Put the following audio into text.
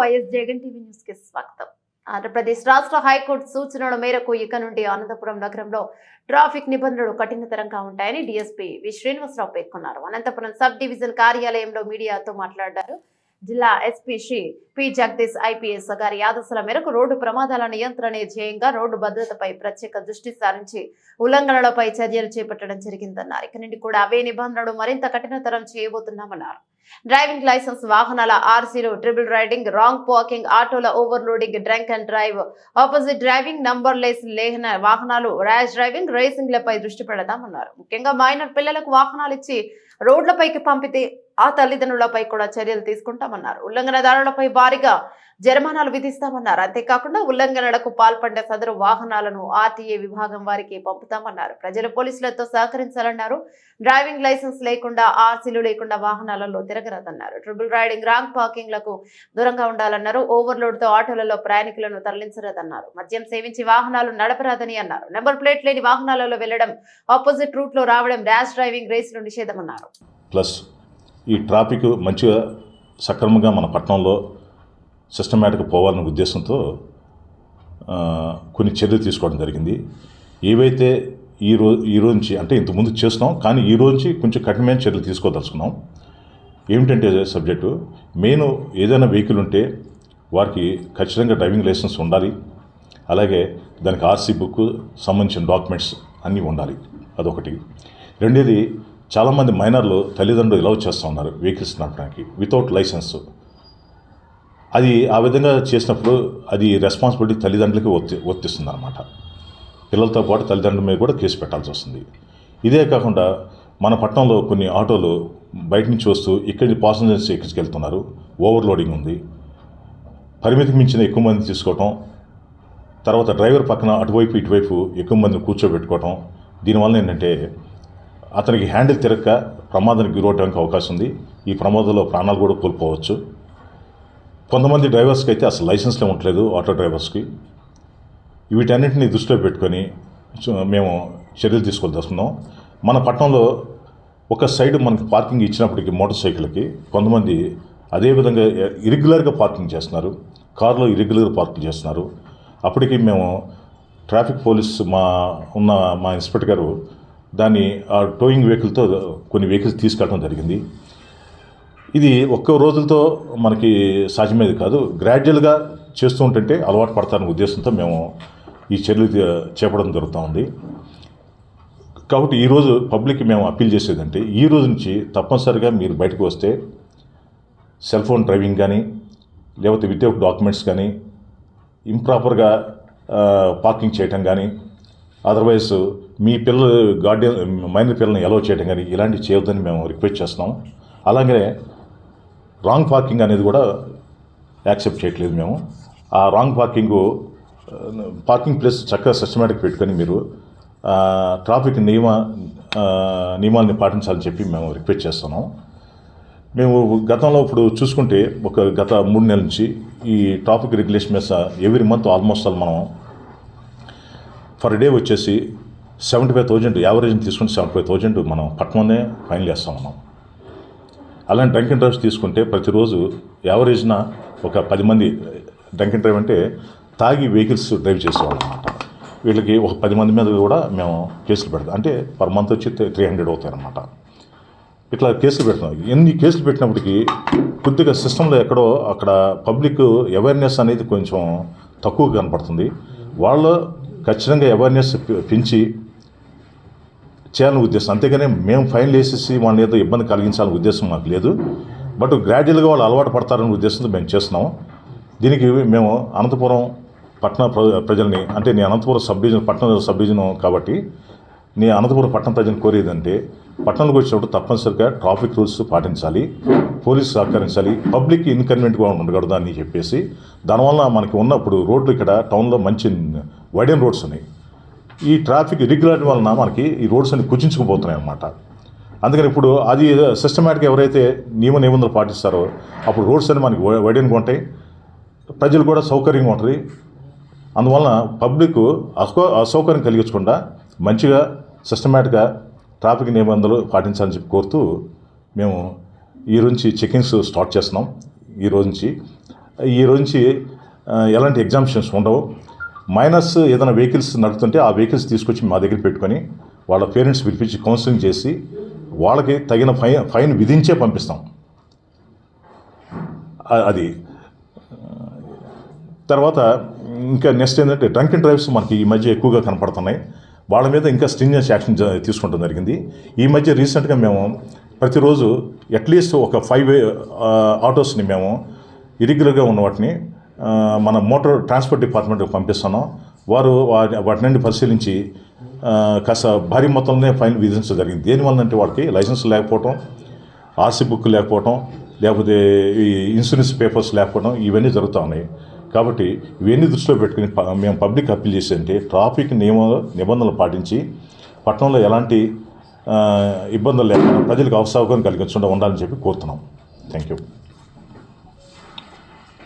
YS Jagan TV news కి స్వాగతం. ఆంధ్రప్రదేశ్ రాష్ట్ర హైకోర్టు సూచనల మేరకు ఇక నుండి అనంతపురం నగరంలో ట్రాఫిక్ నిబంధనలు కఠినతరంగా ఉంటాయని డీఎస్పీ వి శ్రీనివాసరావు పేర్కొన్నారు. అనంతపురం సబ్ డివిజన్ కార్యాలయంలో మీడియాతో మాట్లాడారు. జిల్లా SP Shri P Jagadish IPS గారి ఆదేశాల మేరకు రోడ్డు ప్రమాదాల నియంత్రణే ధ్యేయంగా రోడ్డు భద్రతపై ప్రత్యేక దృష్టి సారించి ఉల్లంఘనలపై చర్యలు చేపట్టడం జరిగిందన్నారు. ఇక నుండి కూడా అవే నిబంధనలు మరింత కఠినతరం చేయబోతున్నామన్నారు. డ్రైవింగ్ లైసెన్స్, వాహనాల ఆర్సీలు, ట్రిపుల్ రైడింగ్, రాంగ్ పార్కింగ్, ఆటోల overloading, drunk and drive, opposite driving, number less లేహన వాహనాలు, ర్యాష్ డ్రైవింగ్, రేసింగ్లపై దృష్టి పెడతామన్నారు. ముఖ్యంగా మైనర్ పిల్లలకు వాహనాలు ఇచ్చి రోడ్లపైకి పంపితే ఆ తల్లిదండ్రులపై కూడా చర్యలు తీసుకుంటామన్నారు. ఉల్లంఘనదారులపై భారీగా జరిమానాలు విధిస్తామన్నారు. అంతేకాకుండా ఉల్లంఘనలకు పాల్పడ్డ సదరు వాహనాలను ఆర్టీఏ విభాగం వారికి పంపుతామన్నారు. ప్రజలు పోలీసులతో సహకరించాలన్నారు. డ్రైవింగ్ లైసెన్స్ లేకుండా, ఆర్సీలు లేకుండా వాహనాలలో తిరగరాదన్నారు. ట్రిపుల్ రైడింగ్, రాంగ్ పార్కింగ్ లకు దూరంగా ఉండాలన్నారు. ఓవర్లోడ్ తో ఆటోలలో ప్రయాణికులను తరలించరాదన్నారు. మద్యం సేవించి వాహనాలు నడపరాదని అన్నారు. నెంబర్ ప్లేట్ లేని వాహనాలలో వెళ్లడం, ఆపోజిట్ రూట్ లో రావడం, ర్యాష్ డ్రైవింగ్, రేసులు నిషేధమన్నారు. ప్లస్ ఈ ట్రాఫిక్ మంచిగా సక్రమంగా మన పట్టణంలో సిస్టమేటిక్గా పోవాలనే ఉద్దేశంతో కొన్ని చర్యలు తీసుకోవడం జరిగింది. ఏవైతే ఈ రోజు నుంచి అంటే ఇంతకుముందు చేస్తున్నాం, కానీ ఈ రోజు నుంచి కొంచెం కఠినమైన చర్యలు తీసుకోదలుచుకున్నాం. ఏమిటంటే సబ్జెక్టు మెయిన్ ఏదైనా వెహికల్ ఉంటే వారికి ఖచ్చితంగా డ్రైవింగ్ లైసెన్స్ ఉండాలి. అలాగే దానికి ఆర్సీ బుక్ సంబంధించిన డాక్యుమెంట్స్ అన్నీ ఉండాలి. అదొకటి. రెండోది, చాలామంది మైనర్లు తల్లిదండ్రులు అలౌ చేస్తూ ఉన్నారు వెహికల్స్ నడపడానికి వితౌట్ లైసెన్స్. అది ఆ విధంగా చేసినప్పుడు అది రెస్పాన్సిబిలిటీ తల్లిదండ్రులకి వర్తిస్తుంది అన్నమాట. పిల్లలతో పాటు తల్లిదండ్రుల మీద కూడా కేసు పెట్టాల్సి వస్తుంది. ఇదే కాకుండా మన పట్టణంలో కొన్ని ఆటోలు బయట నుంచి వస్తూ ఇక్కడి పాసెంజర్స్ ఎక్కించుకెళ్తున్నారు. ఓవర్లోడింగ్ ఉంది. పరిమితికి మించిన ఎక్కువ మంది తీసుకోవటం, తర్వాత డ్రైవర్ పక్కన అటువైపు ఇటువైపు ఎక్కువ మందిని కూర్చోబెట్టుకోవటం. దీనివల్ల ఏంటంటే అతనికి హ్యాండిల్ తిరగక ప్రమాదానికి గురవడానికి అవకాశం ఉంది. ఈ ప్రమాదంలో ప్రాణాలు కూడా కోల్పోవచ్చు. కొంతమంది డ్రైవర్స్కి అయితే అసలు లైసెన్స్లే ఉండలేదు, ఆటో డ్రైవర్స్కి. వీటన్నింటినీ దృష్టిలో పెట్టుకొని మేము చర్యలు తీసుకోవాల్సి. మన పట్టణంలో ఒక సైడ్ మనకి పార్కింగ్ ఇచ్చినప్పటికీ మోటార్ సైకిల్కి కొంతమంది అదేవిధంగా ఇరెగ్యులర్గా పార్కింగ్ చేస్తున్నారు. కారులో ఇరెగ్యులర్గా పార్కింగ్ చేస్తున్నారు. అప్పటికి మేము ట్రాఫిక్ పోలీస్ మా ఇన్స్పెక్టర్ గారు దాన్ని ఆ టోయింగ్ వెహికల్తో కొన్ని వెహికల్స్ తీసుకెళ్ళడం జరిగింది. ఇది ఒక్క రోజులతో మనకి సాధ్యమేది కాదు. గ్రాడ్యువల్గా చేస్తూ ఉంటుంటే అలవాటు పడతారనే ఉద్దేశంతో మేము ఈ చర్యలు చేపట్టడం జరుగుతూ ఉంది. కాబట్టి ఈరోజు పబ్లిక్కి మేము అప్పీల్ చేసేదంటే ఈ రోజు నుంచి తప్పనిసరిగా మీరు బయటకు వస్తే సెల్ ఫోన్ డ్రైవింగ్ కానీ, లేకపోతే వితౌట్ డాక్యుమెంట్స్ కానీ, ఇంప్రాపర్గా పార్కింగ్ చేయటం కానీ, అదర్వైజ్ మీ మైనర్ పిల్లల్ని అలౌ చేయడం కానీ ఇలాంటివి చేయొద్దని మేము రిక్వెస్ట్ చేస్తున్నాం. అలాగే రాంగ్ పార్కింగ్ అనేది కూడా యాక్సెప్ట్ చేయట్లేదు మేము. ఆ రాంగ్ పార్కింగ్ ప్లేస్ చక్కగా సిస్టమేటిక్ పెట్టుకొని మీరు ట్రాఫిక్ నియమాలని పాటించాలని చెప్పి మేము రిక్వెస్ట్ చేస్తున్నాం. మేము గతంలో ఇప్పుడు చూసుకుంటే గత 3 నెలల నుంచి ఈ ట్రాఫిక్ రెగ్యులేషన్ మీద ఎవ్రీ మంత్ ఆల్మోస్ట్ మనం పర్ డే వచ్చేసి 75,000 యావరేజ్ని తీసుకుంటే 75,000 మనం పట్టణంలోనే ఫైన్ చేస్తాం ఉన్నాం. అలాంటి డ్రంక్ అండ్ డ్రైవ్స్ తీసుకుంటే ప్రతిరోజు యావరేజ్న ఒక 10 మంది డ్రంక్ అండ్ డ్రైవ్ అంటే తాగి వెహికల్స్ డ్రైవ్ చేసేవాళ్ళం అన్నమాట. వీళ్ళకి ఒక 10 మంది మీద కూడా మేము కేసులు పెడతాం. అంటే పర్ మంత్ వచ్చి 300 అవుతాయి అన్నమాట. ఇట్లా కేసులు పెడుతున్నాం. ఎన్ని కేసులు పెట్టినప్పటికీ కొద్దిగా సిస్టంలో ఎక్కడో అక్కడ పబ్లిక్ అవేర్నెస్ అనేది కొంచెం తక్కువ కనపడుతుంది. వాళ్ళు ఖచ్చితంగా అవేర్నెస్ పెంచి చేయాలని ఉద్దేశం. అంతేగాని మేము ఫైన్లు వేసేసి వాళ్ళని ఏదో ఇబ్బంది కలిగించాలనే ఉద్దేశం మాకు లేదు. బట్ గ్రాడ్యువల్గా వాళ్ళు అలవాటు పడతారనే ఉద్దేశంతో మేము చేస్తున్నాము. దీనికి మేము అనంతపురం పట్టణ ప్రజల్ని, అంటే నేను అనంతపురం పట్టణ సబ్ డివిజన్ కాబట్టి నేను అనంతపురం పట్టణ ప్రజలను కోరేదంటే పట్టణంలోకి వచ్చినప్పుడు తప్పనిసరిగా ట్రాఫిక్ రూల్స్ పాటించాలి, పోలీసు సహకరించాలి, పబ్లిక్కి ఇన్కన్వీనియంట్గా ఉండకూడదు అని చెప్పేసి. దానివల్ల మనకి ఉన్నప్పుడు రోడ్లు ఇక్కడ టౌన్లో మంచి వైడెన్ రోడ్స్ ఉన్నాయి. ఈ ట్రాఫిక్ ఇర్రెగ్యులారిటీ వలన మనకి ఈ రోడ్స్ అన్ని కుచించుకుపోతున్నాయి అన్నమాట. అందుకని ఇప్పుడు అది సిస్టమేటిక్గా ఎవరైతే నిబంధనలు పాటిస్తారో అప్పుడు రోడ్స్ అన్ని మనకి వైడెన్గా ఉంటాయి, ప్రజలు కూడా సౌకర్యంగా ఉంటుంది. అందువలన పబ్లిక్ అసౌకర్యం కలిగించకుండా మంచిగా సిస్టమేటిక్గా ట్రాఫిక్ నిబంధనలు పాటించాలని చెప్పి కోరుతూ మేము ఈ రోజు నుంచి చెకింగ్స్ స్టార్ట్ చేస్తున్నాం. ఈ రోజు నుంచి ఈ రోజు ఎలాంటి ఎగ్జామ్షన్స్ ఉండవు. మైనర్స్ ఏదైనా వెహికల్స్ నడుపుతుంటే ఆ వెహికల్స్ తీసుకొచ్చి మా దగ్గర పెట్టుకొని వాళ్ళ పేరెంట్స్ పిలిపించి కౌన్సిలింగ్ చేసి వాళ్ళకి తగిన ఫైన్ విధించే పంపిస్తాం. అది తర్వాత ఇంకా నెక్స్ట్ ఏంటంటే డ్రంక్ అండ్ డ్రైవ్స్ మనకి ఈ మధ్య ఎక్కువగా కనపడుతున్నాయి. వాళ్ళ మీద ఇంకా స్ట్రింజెన్స్ యాక్షన్ తీసుకుంటం జరిగింది. ఈ మధ్య రీసెంట్గా మేము ప్రతిరోజు అట్లీస్ట్ ఒక 5 ఆటోస్ని మేము ఇరెగ్యులర్గా ఉన్న వాటిని మన మోటార్ ట్రాన్స్పోర్ట్ డిపార్ట్మెంట్కి పంపిస్తున్నాం. వారు వాటి నుండి పరిశీలించి కాస్త భారీ మొత్తంలోనే ఫైన్ విధించడం జరిగింది. దేనివల్లంటే వాడికి లైసెన్స్ లేకపోవటం, ఆర్సీ బుక్ లేకపోవటం, లేకపోతే ఈ ఇన్సూరెన్స్ పేపర్స్ లేకపోవడం ఇవన్నీ జరుగుతూ ఉన్నాయి. కాబట్టి ఇవన్నీ దృష్టిలో పెట్టుకుని మేము పబ్లిక్ అప్పీల్ చేసేంటే ట్రాఫిక్ నిబంధనలు పాటించి పట్టణంలో ఎలాంటి ఇబ్బందులు లేకుండా ప్రజలకు అవసరం కలిగించకుండా ఉండాలని చెప్పి కోరుతున్నాం. Thank you.